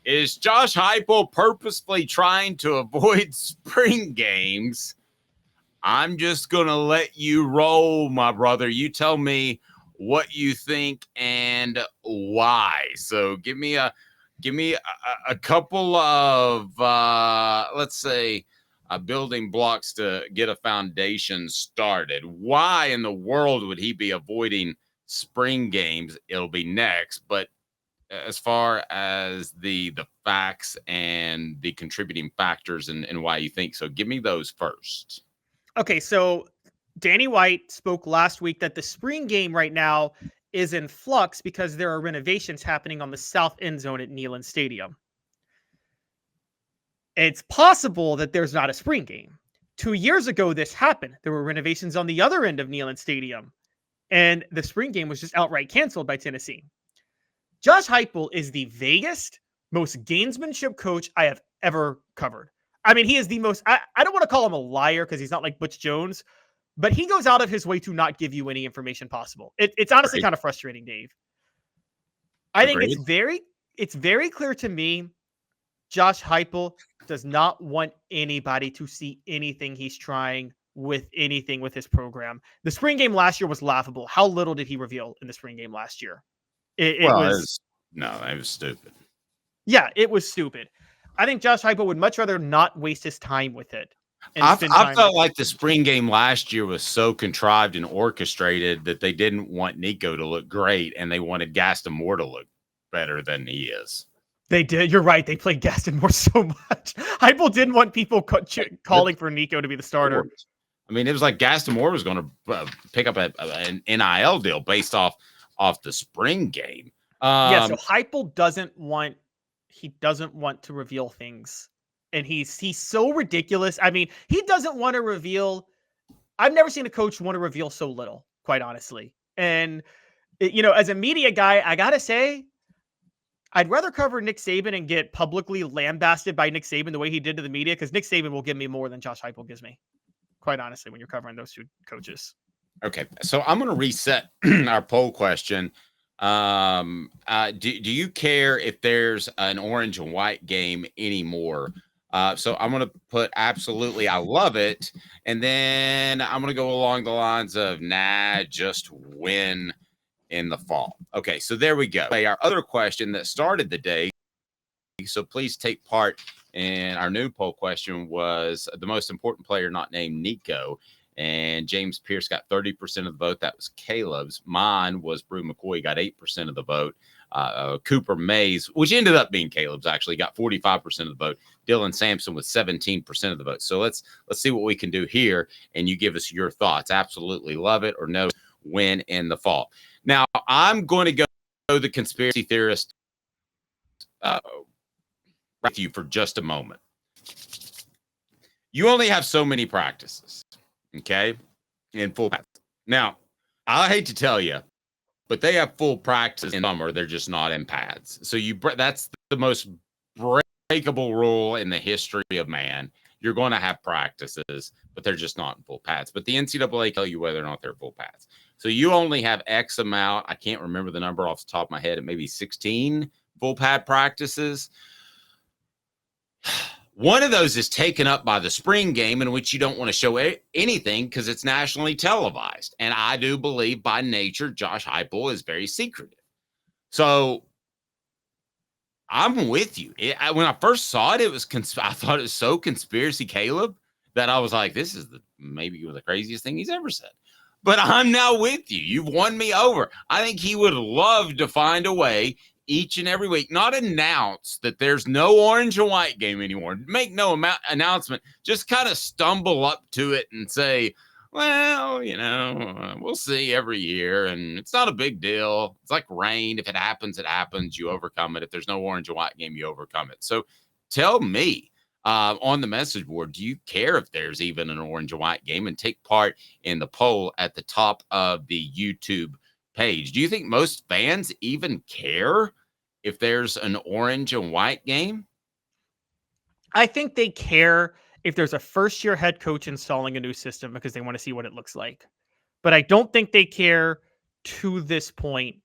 Is Josh Heupel purposefully trying to avoid spring games? I'm just going to let you roll, my brother. You tell me what you think and why. So give me a couple of let's say building blocks to get a foundation started. Why in the world would he be avoiding spring games? It'll be next, but as far as the facts and the contributing factors and why you think so, give me those first. Okay, so Danny White spoke last week that the spring game right now is in flux because there are renovations happening on the south end zone at Neyland Stadium. It's possible that there's not a spring game. 2 years ago, this happened. There were renovations on the other end of Neyland Stadium, and the spring game was just outright canceled by Tennessee. Josh Heupel is the vaguest, most gamesmanship coach I have ever covered. I mean, he is the most, I don't want to call him a liar because he's not like Butch Jones, but he goes out of his way to not give you any information possible. It's honestly kind of frustrating, Dave. I think it's very clear to me Josh Heupel does not want anybody to see anything he's trying with anything with his program. The spring game last year was laughable. How little did he reveal in the spring game last year? It was stupid. Yeah, it was stupid. I think Josh Heupel would much rather not waste his time with it. I felt like the spring game last year was so contrived and orchestrated that they didn't want Nico to look great, and they wanted Gaston Moore to look better than he is. They did. You're right. They played Gaston Moore so much. Heupel didn't want people calling for Nico to be the starter. I mean, it was like Gaston Moore was going to pick up an NIL deal based off the spring game. Yeah, so Heupel doesn't want to reveal things. And he's so ridiculous. I mean, he doesn't want to reveal. I've never seen a coach want to reveal so little, quite honestly. And, as a media guy, I got to say, I'd rather cover Nick Saban and get publicly lambasted by Nick Saban the way he did to the media, because Nick Saban will give me more than Josh Heupel gives me, quite honestly, when you're covering those two coaches. Okay, so I'm going to reset our poll question. Do you care if there's an orange and white game anymore? So I'm going to put absolutely, I love it. And then I'm going to go along the lines of, nah, just win in the fall. Okay, so there we go. Our other question that started the day, so please take part in our new poll question, was the most important player not named Nico. And James Pierce got 30% of the vote. That was Caleb's. Mine was Brew McCoy, got 8% of the vote. Cooper Mays, which ended up being Caleb's, actually got 45% of the vote. Dylan Sampson with 17% of the vote. So let's see what we can do here, and you give us your thoughts. Absolutely love it, or no, win in the fall. Now, I'm going to go the conspiracy theorist with you for just a moment. You only have so many practices, okay, in full pads. Now, I hate to tell you, but they have full practice in summer. They're just not in pads. So that's the most breakable rule in the history of man. You're going to have practices, but they're just not in full pads. But the NCAA tell you whether or not they're full pads. So you only have X amount. I can't remember the number off the top of my head. It may be 16 full pad practices. One of those is taken up by the spring game, in which you don't want to show anything because it's nationally televised. And I do believe by nature, Josh Heupel is very secretive. So I'm with you. When I first saw it, I thought it was so conspiracy Caleb that I was like, this is maybe the craziest thing he's ever said. But I'm now with you. You've won me over. I think he would love to find a way each and every week, not announce that there's no orange and white game anymore. Make no announcement. Just kind of stumble up to it and say, well, we'll see every year, and it's not a big deal. It's like rain. If it happens, it happens. You overcome it. If there's no orange and white game, you overcome it. So tell me, on the message board, do you care if there's even an orange and white game? And take part in the poll at the top of the YouTube page. Do you think most fans even care if there's an orange and white game? I think they care if there's a first-year head coach installing a new system because they want to see what it looks like. But I don't think they care to this point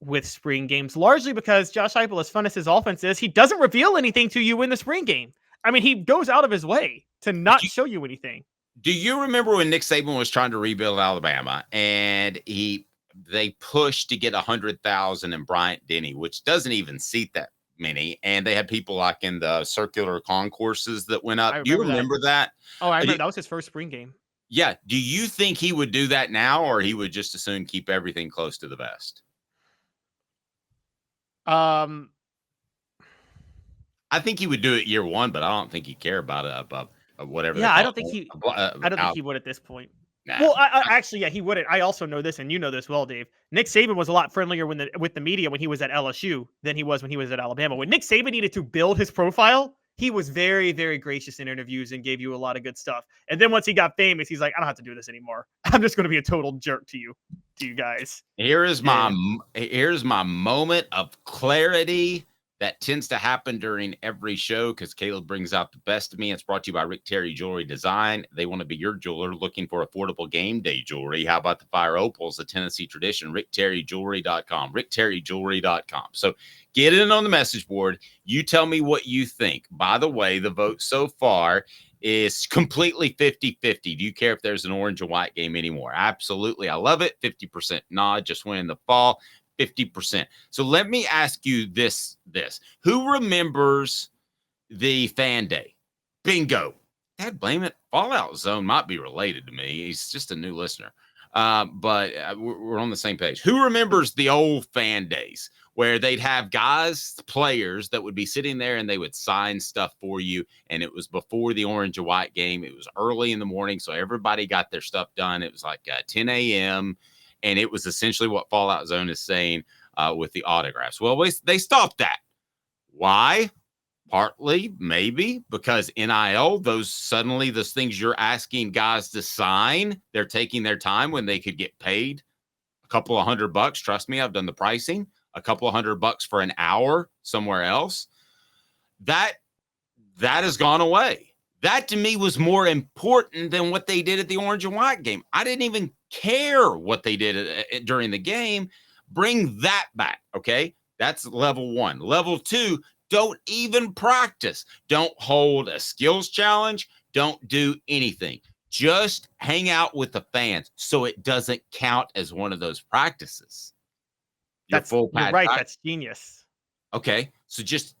with spring games, largely because Josh Heupel, as fun as his offense is, he doesn't reveal anything to you in the spring game. I mean, he goes out of his way to not show you anything. Do you remember when Nick Saban was trying to rebuild Alabama and they pushed to get 100,000 in Bryant Denny, which doesn't even seat that many, and they had people like in the circular concourses that went up. Do you remember that? Oh, I remember that was his first spring game. Yeah. Do you think he would do that now, or he would just as soon keep everything close to the vest? I think he would do it year one, but I don't think he'd care about it above whatever. Yeah, I don't think he would at this point. Nah. Well, actually, yeah, he wouldn't. I also know this, and you know this well, Dave. Nick Saban was a lot friendlier with the media when he was at LSU than he was when he was at Alabama. When Nick Saban needed to build his profile, he was very, very gracious in interviews and gave you a lot of good stuff. And then once he got famous, he's like, I don't have to do this anymore. I'm just going to be a total jerk to you guys. Here's my moment of clarity that tends to happen during every show because Caleb brings out the best of me. It's brought to you by Rick Terry Jewelry Design. They want to be your jeweler looking for affordable game day jewelry. How about the Fire Opals, the Tennessee tradition? RickTerryJewelry.com. RickTerryJewelry.com. So get in on the message board. You tell me what you think. By the way, the vote so far is completely 50-50. Do you care if there's an orange and white game anymore? Absolutely. I love it. 50% nod, just win in the fall. 50%. So let me ask you this. Who remembers the fan day? Bingo. Dad, blame it. Fallout Zone might be related to me. He's just a new listener. But we're on the same page. Who remembers the old fan days where they'd have players that would be sitting there and they would sign stuff for you? And it was before the orange and white game. It was early in the morning. So everybody got their stuff done. It was like 10 a.m. And it was essentially what Fallout Zone is saying with the autographs. Well, they stopped that. Why? Partly, maybe, because NIL, those things you're asking guys to sign, they're taking their time when they could get paid a couple of $100. Trust me, I've done the pricing. A couple of $100 for an hour somewhere else. That has gone away. That to me was more important than what they did at the orange and white game. I didn't even care what they did during the game. Bring that back, okay? That's level one. Level two, don't even practice. Don't hold a skills challenge. Don't do anything. Just hang out with the fans so it doesn't count as one of those practices. You're right. That's genius. Okay, so just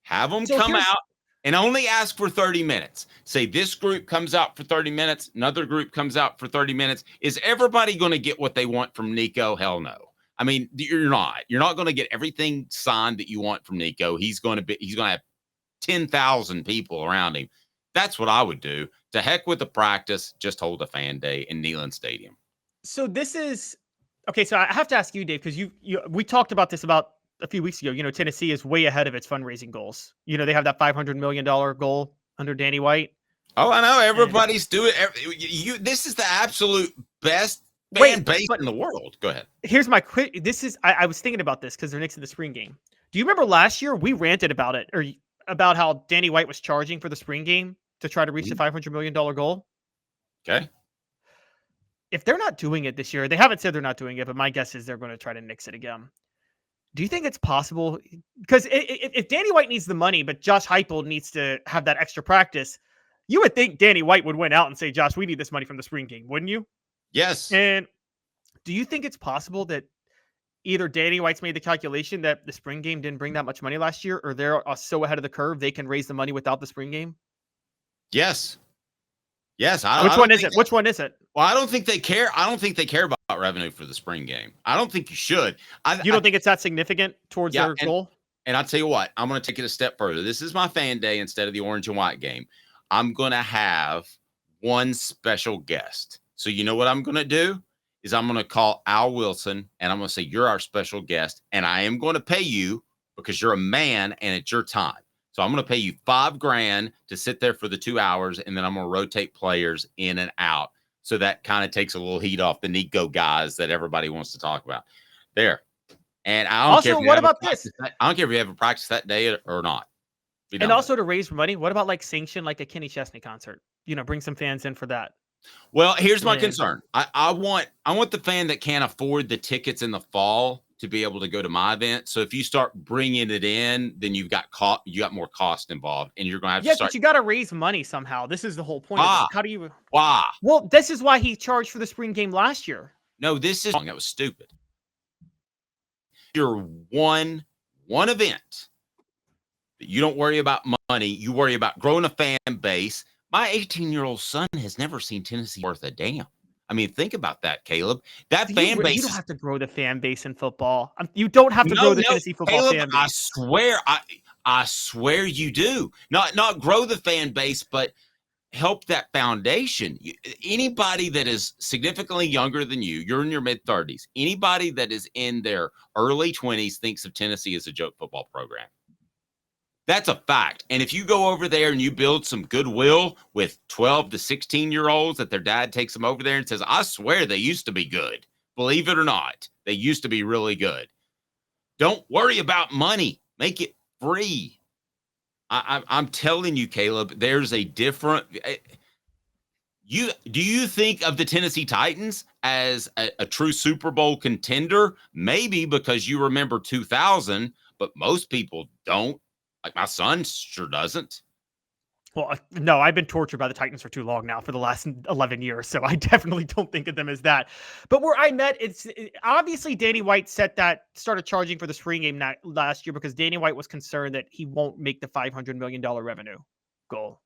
have them come out. And only ask for 30 minutes. Say this group comes out for 30 minutes. Another group comes out for 30 minutes. Is everybody going to get what they want from Nico? Hell no. I mean, you're not. You're not going to get everything signed that you want from Nico. He's going to have 10,000 people around him. That's what I would do. To heck with the practice. Just hold a fan day in Neyland Stadium. So this is okay. So I have to ask you, Dave, because we talked about this about a few weeks ago. Tennessee is way ahead of its fundraising goals. They have that $500 million goal under Danny White. Oh, I know. Everybody's doing it. This is the absolute best fan base in the world. Go ahead. Here's my quick. I was thinking about this because they're next to the spring game. Do you remember last year we ranted about it, or about how Danny White was charging for the spring game to try to reach the $500 million goal? Okay. If they're not doing it this year, they haven't said they're not doing it, but my guess is they're going to try to nix it again. Do you think it's possible? Because if Danny White needs the money, but Josh Heupel needs to have that extra practice, you would think Danny White would win out and say, Josh, we need this money from the spring game, wouldn't you? Yes. And do you think it's possible that either Danny White's made the calculation that the spring game didn't bring that much money last year, or they're so ahead of the curve they can raise the money without the spring game? Yes. Which one is it? Well, I don't think they care. I don't think they care about revenue for the spring game. I don't think you should. You don't think it's that significant towards their goal? And I'll tell you what, I'm going to take it a step further. This is my fan day instead of the orange and white game. I'm going to have one special guest. So you know what I'm going to do is I'm going to call Al Wilson and I'm going to say, you're our special guest. And I am going to pay you because you're a man and it's your time. So I'm going to pay you $5,000 to sit there for the 2 hours. And then I'm going to rotate players in and out. So that kind of takes a little heat off the Nico guys that everybody wants to talk about there. And I don't care. What about this? I don't care if you have a practice that day or not. And also to raise money, what about sanction like a Kenny Chesney concert? Bring some fans in for that. Well, here's my concern. I want the fan that can't afford the tickets in the fall to be able to go to my event. So if you start bringing it in, then you got more cost involved, and you're going to have to start. But you got to raise money somehow. This is the whole point of it. How do you? Why? Well, this is why he charged for the spring game last year. No, this is wrong. That was stupid. You're one event. You don't worry about money. You worry about growing a fan base. My 18-year-old son has never seen Tennessee worth a damn. I mean, think about that, Caleb. That fan base. You don't have to grow the fan base in football. You don't have to grow the Tennessee football Caleb, fan base. I swear you do. Not grow the fan base, but help that foundation. Anybody that is significantly younger than you, you're in your mid-30s, anybody that is in their early 20s thinks of Tennessee as a joke football program. That's a fact. And if you go over there and you build some goodwill with 12 to 16-year-olds that their dad takes them over there and says, I swear they used to be good. Believe it or not, they used to be really good. Don't worry about money. Make it free. I'm telling you, Caleb, there's a different. Do you think of the Tennessee Titans as a true Super Bowl contender? Maybe because you remember 2000, but most people don't. Like my son sure doesn't. Well, no, I've been tortured by the Titans for too long now, for the last 11 years, so I definitely don't think of them as that. But where I met, obviously Danny White started charging for the spring game last year because Danny White was concerned that he won't make the $500 million revenue goal.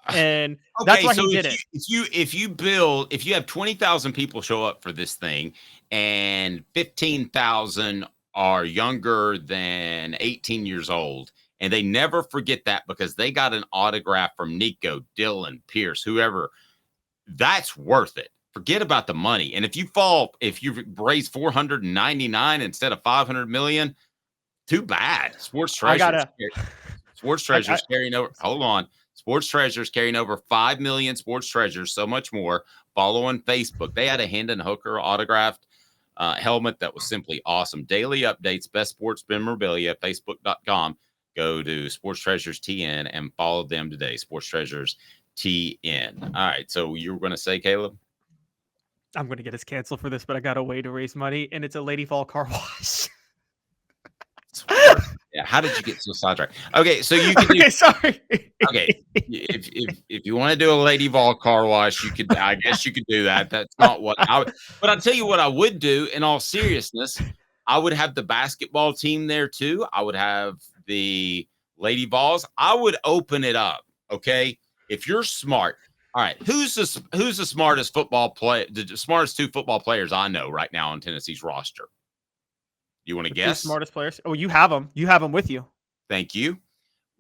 And that's why he did it. If you have 20,000 people show up for this thing and 15,000 are younger than 18 years old, and they never forget that because they got an autograph from Nico, Dylan, Pierce, whoever, that's worth it. Forget about the money. And if you raise 499 instead of 500 million, too bad. Sports Treasures carrying over. Hold on. Sports Treasures carrying over 5 million Sports Treasures, so much more. Follow on Facebook. They had a Hendon Hooker autographed helmet that was simply awesome. Daily updates, best sports memorabilia, facebook.com. Go to Sports Treasures TN and follow them today. Sports Treasures TN. All right. So you were going to say, Caleb? I'm going to get us canceled for this, but I got a way to raise money, and it's a Lady Vol car wash. Yeah. How did you get so sidetracked? Okay. So you can do. Sorry. Okay. If you want to do a Lady Vol car wash, I guess you could do that. That's not what I would. But I'll tell you what I would do in all seriousness. I would have the basketball team there too. I would have the Lady Vols. I would open it up. Okay. If you're smart. All right. Who's the smartest football player? The smartest two football players I know right now on Tennessee's roster. You want to guess? Two smartest players? Oh, you have them. You have them with you. Thank you.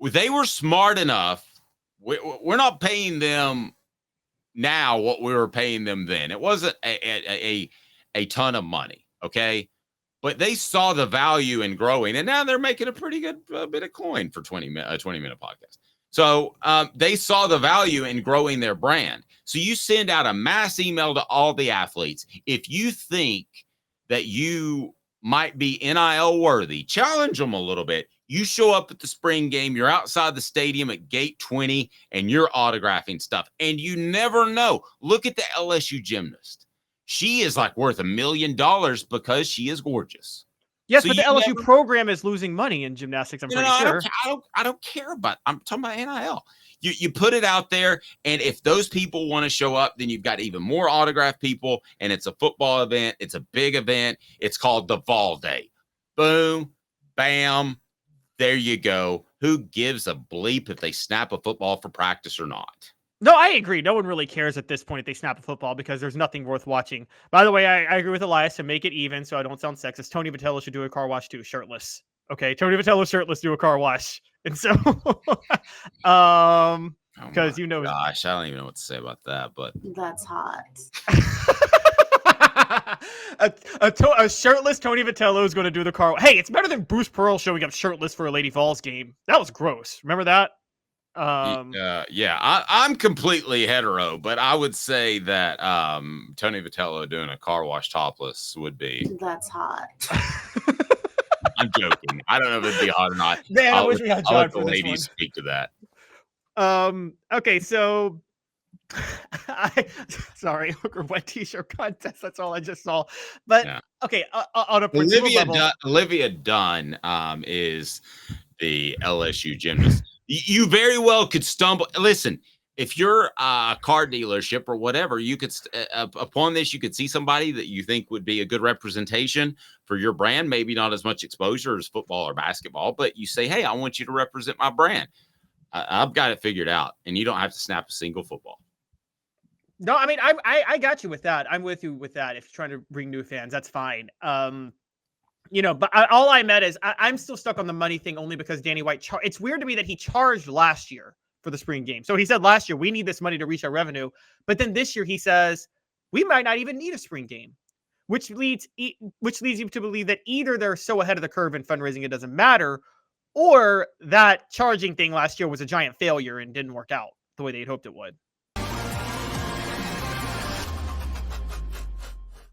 They were smart enough. We're not paying them now what we were paying them then. It wasn't a ton of money. Okay. But they saw the value in growing, and now they're making a pretty good bit of coin for a 20-minute podcast. So they saw the value in growing their brand. So you send out a mass email to all the athletes. If you think that you might be NIL worthy, challenge them a little bit. You show up at the spring game, you're outside the stadium at gate 20, and you're autographing stuff. And you never know. Look at the LSU gymnast. She is like worth $1 million because she is gorgeous. Yes, so but the LSU program is losing money in gymnastics. I'm pretty sure. I don't care about. I'm talking about NIL. You put it out there, and if those people want to show up, then you've got even more autograph people. And it's a football event. It's a big event. It's called the Vol Day. Boom, bam, there you go. Who gives a bleep if they snap a football for practice or not? No, I agree. No one really cares at this point if they snap a football because there's nothing worth watching. By the way, I agree with Elias to make it even so I don't sound sexist. Tony Vitello should do a car wash too, shirtless. Okay, Tony Vitello shirtless, do a car wash. And so, because gosh, I don't even know what to say about that, but that's hot. a shirtless Tony Vitello is going to do the car. Hey, it's better than Bruce Pearl showing up shirtless for a Lady Vols game. That was gross. Remember that? I'm completely hetero, but I would say that Tony Vitello doing a car wash topless would be. That's hot. I'm joking. I don't know if it'd be hot or not. Man, I wish we had John for this one. Ladies speak to that. Okay, so Sorry, Hooker wet t-shirt contest. That's all I just saw. But Yeah. okay, on a principle level, Olivia Dunn is the LSU gymnast. You very well could stumble. Listen, if you're a car dealership or whatever, you could upon this, you could see somebody that you think would be a good representation for your brand. Maybe not as much exposure as football or basketball, but you say, "Hey, I want you to represent my brand. I've got it figured out," and you don't have to snap a single football. no, I mean, I got you with that. I'm with you with that. If you're trying to bring new fans, that's fine. But all I meant is I'm still stuck on the money thing only because Danny White. It's weird to me that he charged last year for the spring game. So he said last year we need this money to reach our revenue, but then this year he says we might not even need a spring game, which leads you to believe that either they're so ahead of the curve in fundraising it doesn't matter, or that charging thing last year was a giant failure and didn't work out the way they'd hoped it would.